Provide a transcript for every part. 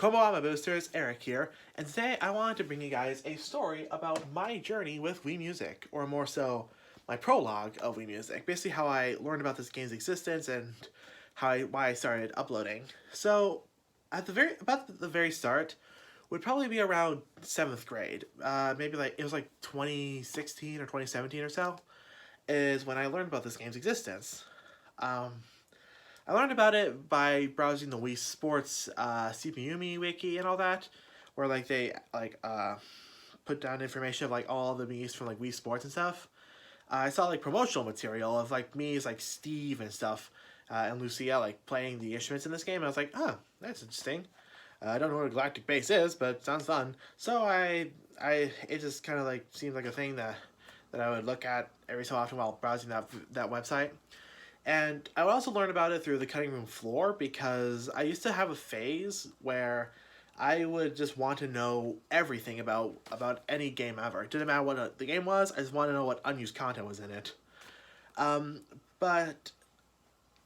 Komoama Boosters, Eric here, and today I wanted to bring you guys a story about my journey with Wii Music, or more so, my prologue of Wii Music. Basically how I learned about this game's existence and why I started uploading. So, at about the very start, would probably be around 7th grade. Maybe it was like 2016 or 2017 or so, is when I learned about this game's existence. I learned about it by browsing the Wii Sports CPUMI wiki and all that, where they put down information of all the Mii's from Wii Sports and stuff. I saw promotional material of Mii's Steve and stuff, and Lucia playing the instruments in this game. And I was like, oh, that's interesting. I don't know what a galactic bass is, but it sounds fun. So it just kind of seemed like a thing that I would look at every so often while browsing that website. And I would also learn about it through the cutting room floor, because I used to have a phase where I would just want to know everything about any game ever. It didn't matter what the game was, I just wanted to know what unused content was in it. But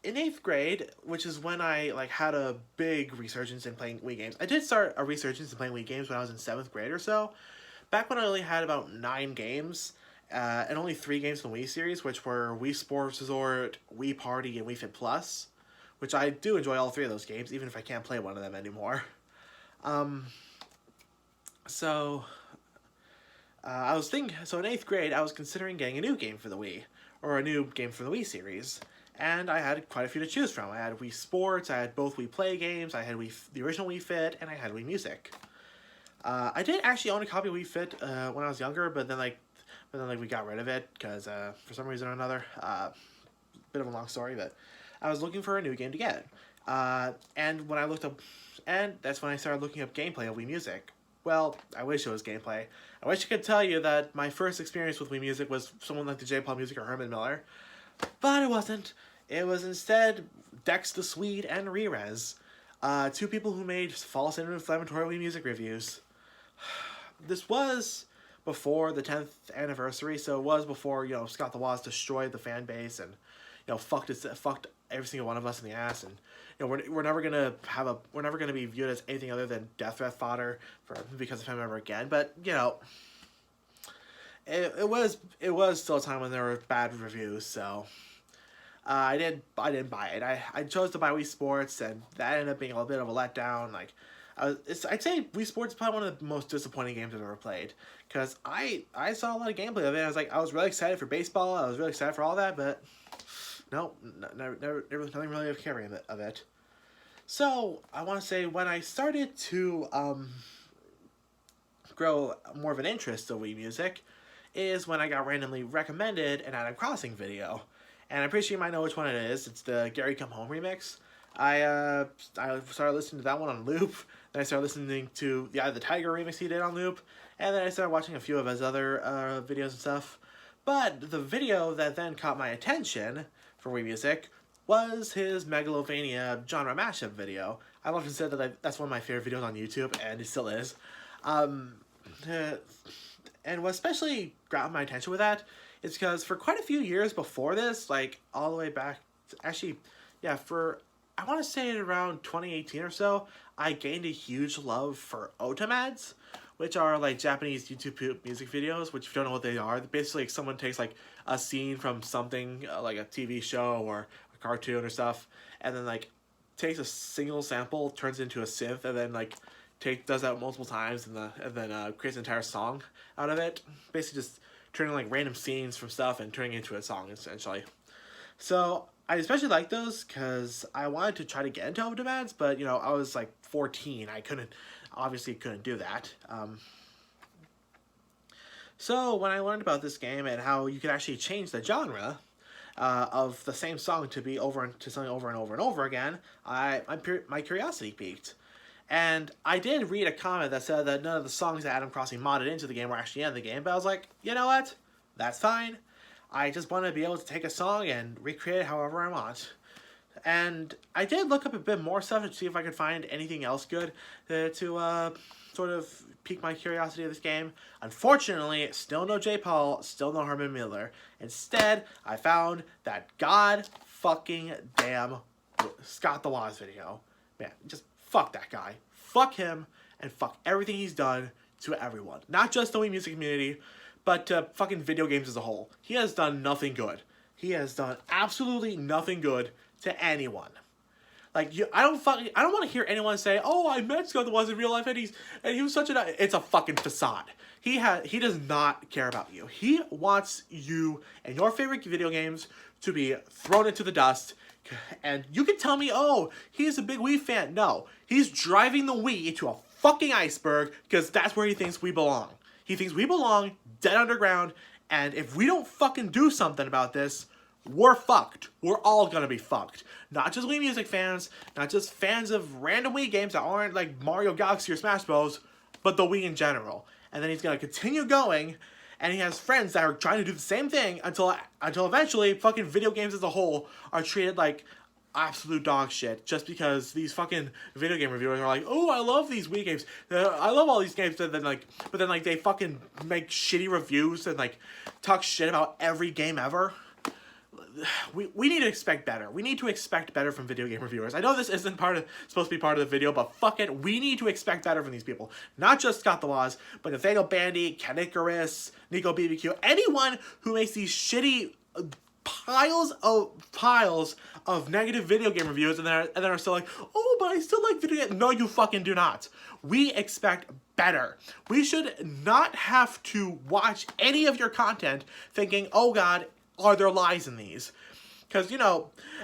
in 8th grade, which is when I had a big resurgence in playing Wii games. I did start a resurgence in playing Wii games when I was in 7th grade or so. Back when I only had about 9 games. And only 3 games in the Wii series, which were Wii Sports Resort, Wii Party, and Wii Fit Plus, which I do enjoy all 3 of those games, even if I can't play one of them anymore. So in 8th grade, I was considering getting a new game for the Wii, or a new game for the Wii series, and I had quite a few to choose from. I had Wii Sports, I had both Wii Play games, I had the original Wii Fit, and I had Wii Music. I did actually own a copy of Wii Fit when I was younger, but then we got rid of it because for some reason or another, bit of a long story, but I was looking for a new game to get. And when I looked up, and that's when I started looking up gameplay of Wii Music. Well, I wish it was gameplay. I wish I could tell you that my first experience with Wii Music was someone like the J-Paul Music or Herman Miller, but it wasn't. It was instead Dex the Swede and Rerez, 2 people who made false and inflammatory Wii Music reviews. This was before the 10th anniversary, so it was before Scott the Woz destroyed the fan base and fucked every single one of us in the ass, and we're never gonna be viewed as anything other than death threat fodder because of him ever again. But it was still a time when there were bad reviews, so I didn't buy it. I chose to buy Wii Sports, and that ended up being a bit of a letdown. I'd say Wii Sports is probably one of the most disappointing games I've ever played, because I saw a lot of gameplay of it. I was really excited for baseball. I was really excited for all that, but no, there was nothing really of carrying of it. So I want to say when I started to grow more of an interest in Wii Music is when I got randomly recommended an Animal Crossing video, and I'm pretty sure you might know which one it is. It's the Gary Come Home remix. I started listening to that one on loop. Then I started listening to the Eye of the Tiger remix he did on loop, and then I started watching a few of his other videos and stuff. But the video that then caught my attention for Wii Music was his Megalovania genre mashup video. I've often said that that's one of my favorite videos on YouTube, and it still is. And what especially grabbed my attention with that is because for quite a few years before this, all the way back, I want to say around 2018 or so, I gained a huge love for Otamads, which are Japanese YouTube music videos, which if you don't know what they are, basically someone takes a scene from something like a TV show or a cartoon or stuff, and then takes a single sample, turns it into a synth, and then does that multiple times, and then creates an entire song out of it. Basically just turning random scenes from stuff and turning it into a song essentially. So I especially like those because I wanted to try to get into Otamads, but I was 14. I obviously couldn't do that. So when I learned about this game and how you could actually change the genre of the same song to something over and over and over again, my curiosity piqued. And I did read a comment that said that none of the songs that Animal Crossing modded into the game were actually in the game, but I was like, you know what? That's fine. I just want to be able to take a song and recreate it however I want. And I did look up a bit more stuff to see if I could find anything else good to sort of pique my curiosity of this game. Unfortunately, still no J-Paul, still no Herman Miller. Instead, I found that god fucking damn Scott the Woz video. Man, just fuck that guy. fuck him and fuck everything he's done to everyone. Not just the Wii music community, but to fucking video games as a whole. He has done nothing good. He has done absolutely nothing good to anyone. Like, I don't want to hear anyone say, "Oh, I met Scott the Waz in real life, and he was such a." It's a fucking facade. He does not care about you. He wants you and your favorite video games to be thrown into the dust. And you can tell me, "Oh, he's a big Wii fan." No, he's driving the Wii into a fucking iceberg because that's where he thinks we belong. He thinks we belong dead underground, and if we don't fucking do something about this, we're fucked. We're all gonna be fucked. Not just Wii Music fans, not just fans of random Wii games that aren't like Mario Galaxy or Smash Bros, but the Wii in general. And then he's gonna continue going, and he has friends that are trying to do the same thing until eventually fucking video games as a whole are treated like absolute dog shit just because these fucking video game reviewers are like, "Oh, I love these Wii games. I love all these games," and then but then they fucking make shitty reviews and like talk shit about every game ever. We need to expect better. We need to expect better from video game reviewers. I know this isn't supposed to be part of the video, but fuck it, we need to expect better from these people. Not just Scott the Waz, but Nathaniel Bandy, Ken Icarus, Nico BBQ, anyone who makes these shitty piles of negative video game reviews and then are still like, "Oh, but I still like video games." No, you fucking do not. We expect better. We should not have to watch any of your content thinking, "Oh God, are there lies in these?" Because,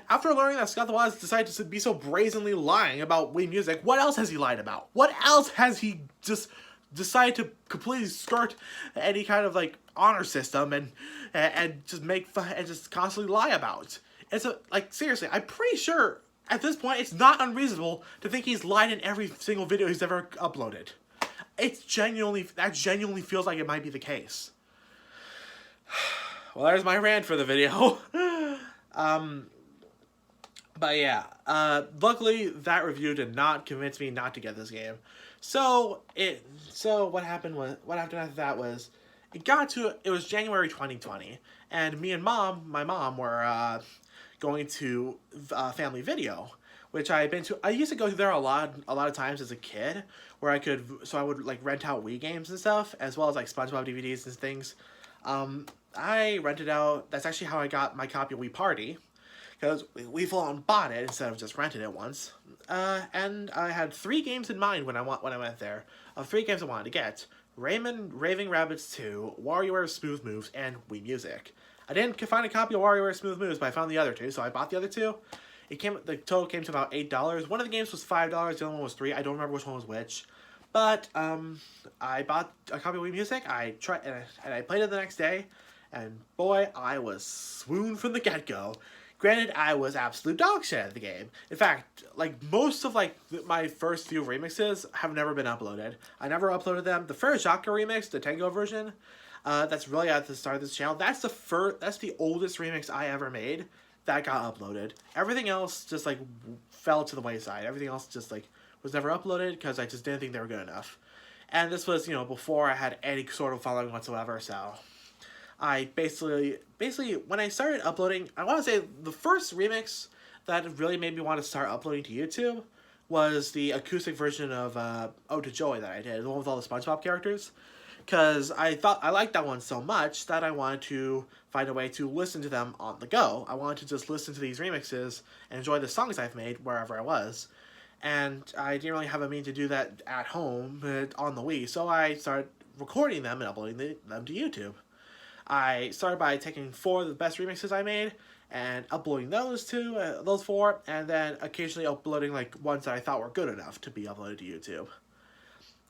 after learning that Scott the Waz decided to be so brazenly lying about Wii Music, what else has he lied about? What else has he just decided to completely skirt any kind of, like, honor system and just make fun and just constantly lie about? It's seriously, I'm pretty sure at this point it's not unreasonable to think he's lied in every single video he's ever uploaded. That genuinely feels like it might be the case. Well, there's my rant for the video. But yeah, luckily that review did not convince me not to get this game. So what happened after that was, it was January 2020, and me and my mom were going to Family Video, which I had been to. I used to go there a lot of times as a kid, where I would like rent out Wii games and stuff, as well as like SpongeBob DVDs and things. I rented out. That's actually how I got my copy of Wii Party, because we full on bought it instead of just rented it once. And I had 3 games in mind when I went there. 3 games I wanted to get: Rayman Raving Rabbids 2, WarioWare Smooth Moves, and Wii Music. I didn't find a copy of WarioWare Smooth Moves, but I found the other 2, so I bought the other 2. The total came to about $8. One of the games was $5, the other one was $3. I don't remember which one was which. But I bought a copy of Wii Music. I tried and I played it the next day, and boy, I was swooned from the get-go. Granted, I was absolute dog shit at the game. In fact, like most of my first few remixes have never been uploaded. I never uploaded them. The Fair Jaka remix, the Tango version, that's really at the start of this channel. That's the oldest remix I ever made that got uploaded. Everything else just like fell to the wayside. Everything else just like was never uploaded because I just didn't think they were good enough. And this was, before I had any sort of following whatsoever, so I basically, when I started uploading, I want to say the first remix that really made me want to start uploading to YouTube was the acoustic version of Ode to Joy that I did, the one with all the SpongeBob characters. Because I thought I liked that one so much that I wanted to find a way to listen to them on the go. I wanted to just listen to these remixes and enjoy the songs I've made wherever I was. And I didn't really have a means to do that at home, but on the Wii, so I started recording them and uploading them to YouTube. I started by taking 4 of the best remixes I made and uploading those 4, and then occasionally uploading like ones that I thought were good enough to be uploaded to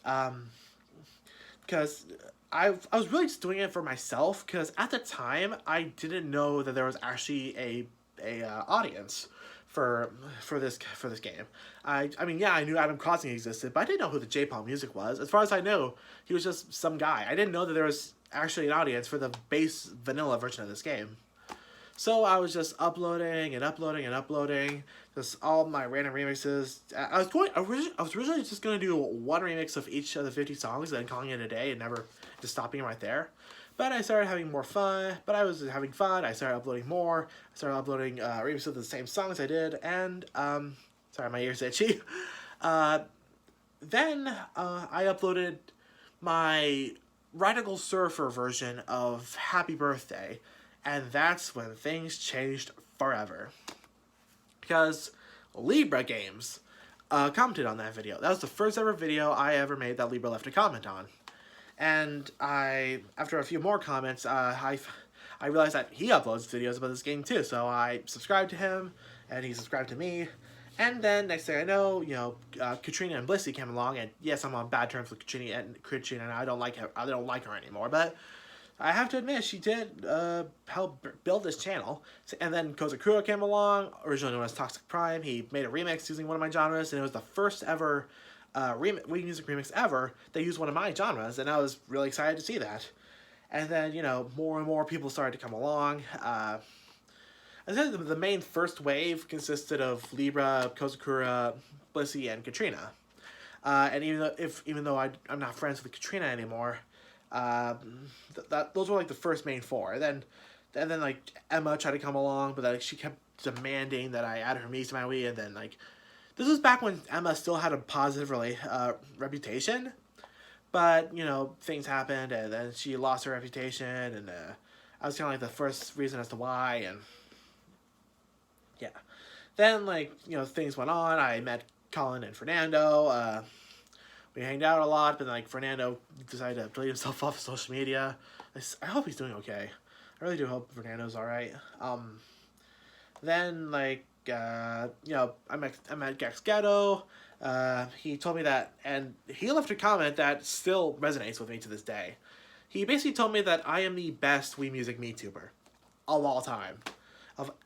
YouTube. Because I was really just doing it for myself, because at the time I didn't know that there was actually a audience for this game. I mean, yeah, I knew Adam Crossing existed, but I didn't know who the J-Paul Music was. As far as I know, he was just some guy. I didn't know that there was actually an audience for the base vanilla version of this game. So I was just uploading and uploading and uploading just all my random remixes. I was originally just gonna do 1 remix of each of the 50 songs and then calling it a day and never just stopping right there. But I started having more fun. But I was having fun. I started uploading more. I started uploading remixes of the same songs I did. And sorry, my ear's itchy. then I uploaded my Radical Surfer version of Happy Birthday, and that's when things changed forever. Because Libra Games commented on that video. That was the first ever video I ever made that Libra left a comment on. And after a few more comments, I realized that he uploads videos about this game too. So I subscribed to him, and he subscribed to me. And then next thing I know, Katrina and Blissey came along, and yes, I'm on bad terms with Katrina, and I don't like her. I don't like her anymore. But I have to admit, she did help build this channel. And then Kozakura came along, originally known as Toxic Prime. He made a remix using one of my genres, and it was the first ever Wii Music remix ever that used one of my genres, and I was really excited to see that. And then, more and more people started to come along. I said the main first wave consisted of Libra, Kozakura, Blissey, and Katrina. And even though I'm not friends with Katrina anymore, those were like the first main four. And then like Emma tried to come along, but she kept demanding that I add her mies to my Wii. And then this was back when Emma still had a positive reputation, but things happened, and then she lost her reputation, and I was kind of like the first reason as to why, and yeah. Then things went on. I met Colin and Fernando. We hanged out a lot, but Fernando decided to delete himself off of social media. I hope he's doing okay. I really do hope Fernando's all right. Then I met Gex Ghetto. He told me that, and he left a comment that still resonates with me to this day. He basically told me that I am the best Wii Music MeTuber of all time.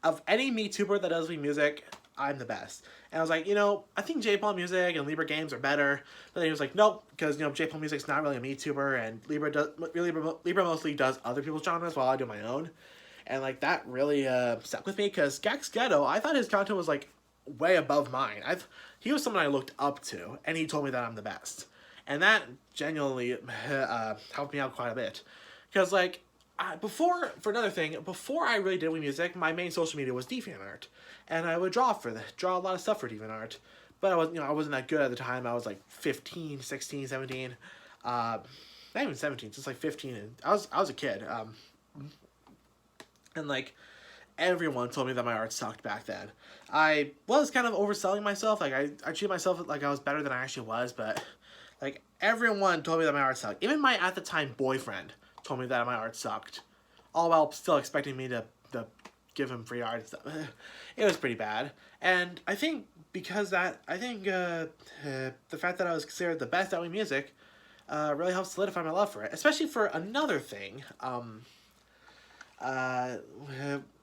Of any MeTuber that does Wii Music, I'm the best. And I was like, I think J-Paul Music and Libra Games are better. But then he was like, nope, because J-Paul Music's not really a MeTuber, and Libra mostly does other people's genres while I do my own. And that really stuck with me, because Gex Ghetto, I thought his content was way above mine. He was someone I looked up to, and he told me that I'm the best. And that genuinely helped me out quite a bit. Because before I really did Wii Music, my main social media was DeviantArt, and I would draw a lot of stuff for DeviantArt. But I wasn't that good at the time. I was 15, 16, 17, not even 17, just 15, and I was a kid. And everyone told me that my art sucked back then. I was kind of overselling myself. I treated myself like I was better than I actually was, but everyone told me that my art sucked. Even my at the time boyfriend told me that my art sucked, all while still expecting me to give him free art and stuff. It was pretty bad. And I think because the fact that I was considered the best at Wii Music really helped solidify my love for it. Especially for another thing.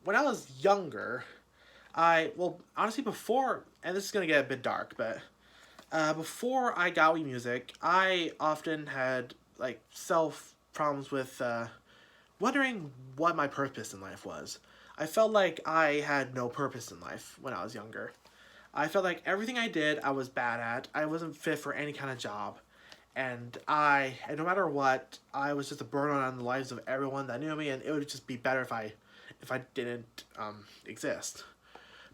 When I was younger, honestly before, and this is going to get a bit dark, but before I got Wii Music, I often had self problems with wondering what my purpose in life was. I felt like I had no purpose in life when I was younger. I felt like everything I did, I was bad at. I wasn't fit for any kind of job. And no matter what, I was just a burden on the lives of everyone that knew me, and it would just be better if I didn't exist.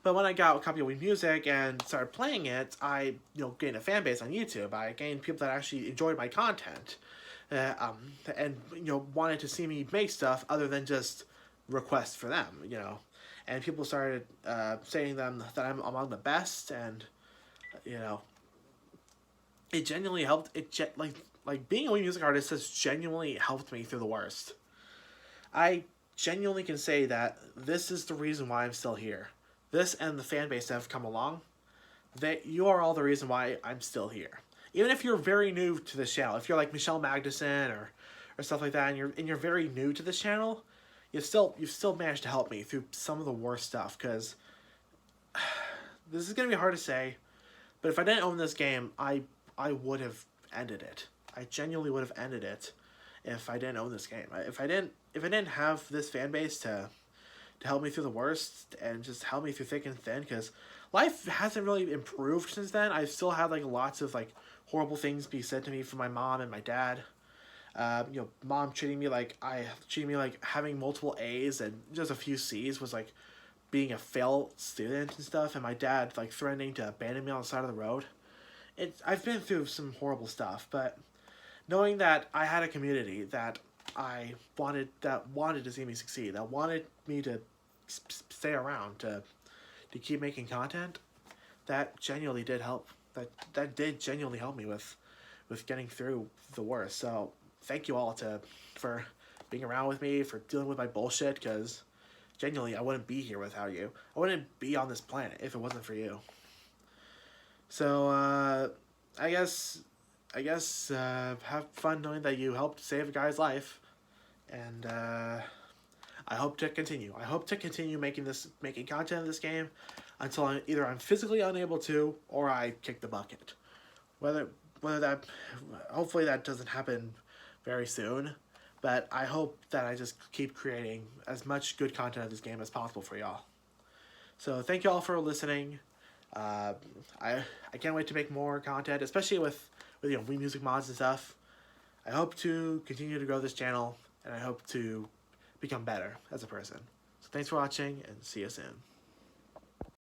But when I got a copy of Wii Music and started playing it, I gained a fan base on YouTube. I gained people that actually enjoyed my content, and wanted to see me make stuff other than just requests for them. And people started saying them that I'm among the best, and it genuinely helped. Being a Wii Music artist has genuinely helped me through the worst. I genuinely can say that this is the reason why I'm still here. This and the fan base that have come along, that you are all the reason why I'm still here. Even if you're very new to this channel, if you're like Michelle Magnuson or stuff like that, and you're very new to this channel, you've still managed to help me through some of the worst stuff. Because this is gonna be hard to say, but if I didn't own this game, I would have ended it. I genuinely would have ended it if I didn't own this game. If I didn't have this fan base to help me through the worst and just help me through thick and thin, because life hasn't really improved since then. I've still had lots of horrible things be said to me from my mom and my dad. Mom treating me like having multiple A's and just a few C's was being a failed student and stuff, and my dad threatening to abandon me on the side of the road. I've been through some horrible stuff, but knowing that I had a community that wanted to see me succeed, that wanted me to stay around to keep making content, that genuinely did help. That did genuinely help me with getting through the worst. So thank you all for being around with me, for dealing with my bullshit, because genuinely I wouldn't be here without you. I wouldn't be on this planet if it wasn't for you. So I guess have fun knowing that you helped save a guy's life, and I hope to continue. I hope to continue making content in this game until I'm physically unable to, or I kick the bucket. Whether that, hopefully that doesn't happen very soon, but I hope that I just keep creating as much good content of this game as possible for y'all. So thank you all for listening. I can't wait to make more content, especially with Wii Music mods and stuff. I hope to continue to grow this channel, and I hope to become better as a person. So thanks for watching, and see you soon.